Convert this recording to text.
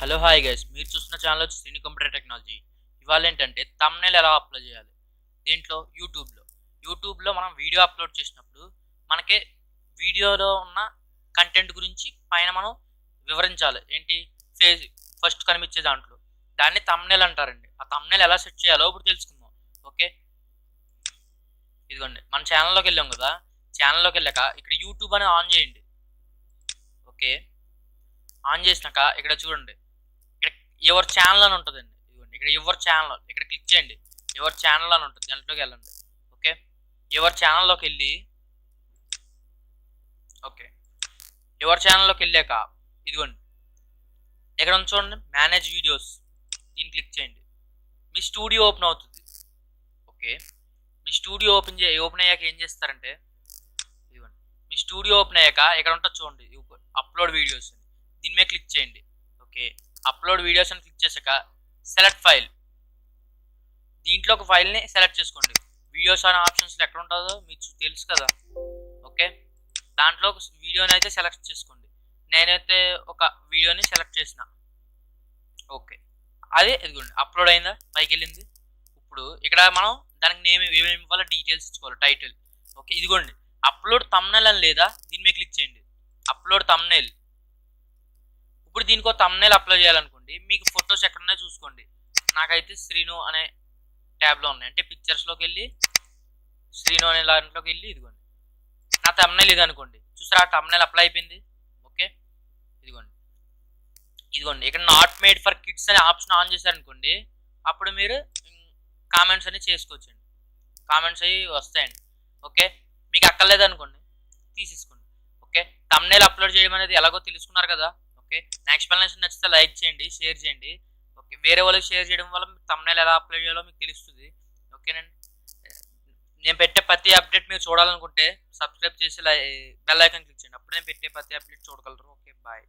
Hello hi guys, మీరు చూస్తున్న channel వచ్చి శ్రీను కంప్యూటర్ టెక్నాలజీ. ఇవాళ ఏంటంటే తమ్నెల్ ఎలా అప్లోడ్ చేయాలి దీంట్లో యూట్యూబ్లో మనం వీడియో అప్లోడ్ చేసినప్పుడు మనకి వీడియోలో ఉన్న కంటెంట్ గురించి పైన మనం వివరించాలి. ఏంటి ఫేజ్ ఫస్ట్ కనిపించే దాంట్లో దాన్ని తమ్నెల్ అంటారండి. ఆ తమ్నెల్ ఎలా సెట్ చేయాలో ఇప్పుడు తెలుసుకుందాం. ఓకే, ఇదిగోండి మన ఛానల్లోకి వెళ్ళాం కదా. ఛానల్లోకి వెళ్ళాక ఇక్కడ యూట్యూబ్ అని ఆన్ చేయండి. ఓకే, ఆన్ చేసినాక ఇక్కడ చూడండి, ఇక్కడ ఎవరి ఛానల్ అని ఉంటుందండి. ఇదిగోండి ఇక్కడ ఎవరి ఛానల్, ఇక్కడ క్లిక్ చేయండి. ఎవరి ఛానల్ అని ఉంటుంది, దాంట్లోకి వెళ్ళండి. ఓకే, ఎవరి ఛానల్లోకి వెళ్ళి ఓకే ఎవరి ఛానల్లోకి వెళ్ళాక ఇదిగోండి ఇక్కడ ఉంది చూడండి, మేనేజ్ వీడియోస్, దీన్ని క్లిక్ చేయండి. మీ స్టూడియో ఓపెన్ అవుతుంది. ఓకే, మీ స్టూడియో ఓపెన్ అయ్యాక ఏం చేస్తారంటే ఇదిగోండి, మీ స్టూడియో ఓపెన్ అయ్యాక ఇక్కడ ఉంటుంది చూడండి అప్లోడ్ వీడియోస్, దీని మీద క్లిక్ చేయండి. ఓకే, అప్లోడ్ వీడియోస్ అని క్లిక్ చేశాక సెలెక్ట్ ఫైల్, దీంట్లో ఒక ఫైల్ని సెలెక్ట్ చేసుకోండి. వీడియోస్ అనే ఆప్షన్స్ ఎక్కడ ఉంటుందో మీకు తెలుసు కదా. ఓకే, దాంట్లో ఒక వీడియోని అయితే సెలెక్ట్ చేసుకోండి. నేనైతే ఒక వీడియోని సెలెక్ట్ చేసిన. ఓకే, అదే ఇదిగోండి అప్లోడ్ అయిందా, పైకి వెళ్ళింది. ఇప్పుడు ఇక్కడ మనం దానికి నేమ్ ఏమేమి ఇవ్వాలో డీటెయిల్స్ ఇచ్చుకోవాలి. టైటిల్. ఓకే, ఇదిగోండి అప్లోడ్ తమ్నెల్ అని లేదా, దీని మీద క్లిక్ చేయండి. Upload thumbnail. ఇప్పుడు దీనికి ఒక తమ్నెల్ అప్లోడ్ చేయాలనుకోండి, మీకు ఫొటోస్ ఎక్కడున్నాయో చూసుకోండి. నాకైతే శ్రీను అనే ట్యాబ్లో ఉన్నాయి. అంటే పిక్చర్స్లోకి వెళ్ళి శ్రీను అనే దాంట్లోకి వెళ్ళి ఇదిగోండి నా తమ్నెల్ ఇది అనుకోండి. చూసారా, ఆ తమ్నెల్ అప్లై అయిపోయింది. ఓకే, ఇదిగోండి ఇక్కడ నాట్ మేడ్ ఫర్ కిడ్స్ అనే ఆప్షన్ ఆన్ చేశారనుకోండి, అప్పుడు మీరు కామెంట్స్ అని చేసుకోవచ్చండి. కామెంట్స్ అవి వస్తాయండి. ఓకే, మీకు అక్కర్లేదు అనుకోండి, తీసేసుకోండి. ఓకే, తమ్నెల్ అప్లోడ్ చేయడం అనేది ఎలాగో తెలుసుకున్నారు కదా. ఓకే, నా ఎక్స్ప్లెనేషన్ నచ్చితే లైక్ చేయండి, షేర్ చేయండి. ఓకే, వేరే వాళ్ళకి షేర్ చేయడం వల్ల మీకు తమ్నెల్ ఎలా అప్లోడ్ చేయాలో మీకు తెలుస్తుంది. ఓకేనండి, నేను పెట్టే ప్రతి అప్డేట్ మీరు చూడాలనుకుంటే సబ్స్క్రైబ్ చేసి బెల్ ఐకాన్ క్లిక్ చేయండి. అప్పుడు నేను పెట్టే ప్రతి అప్డేట్ చూడగలరు. Okay, bye.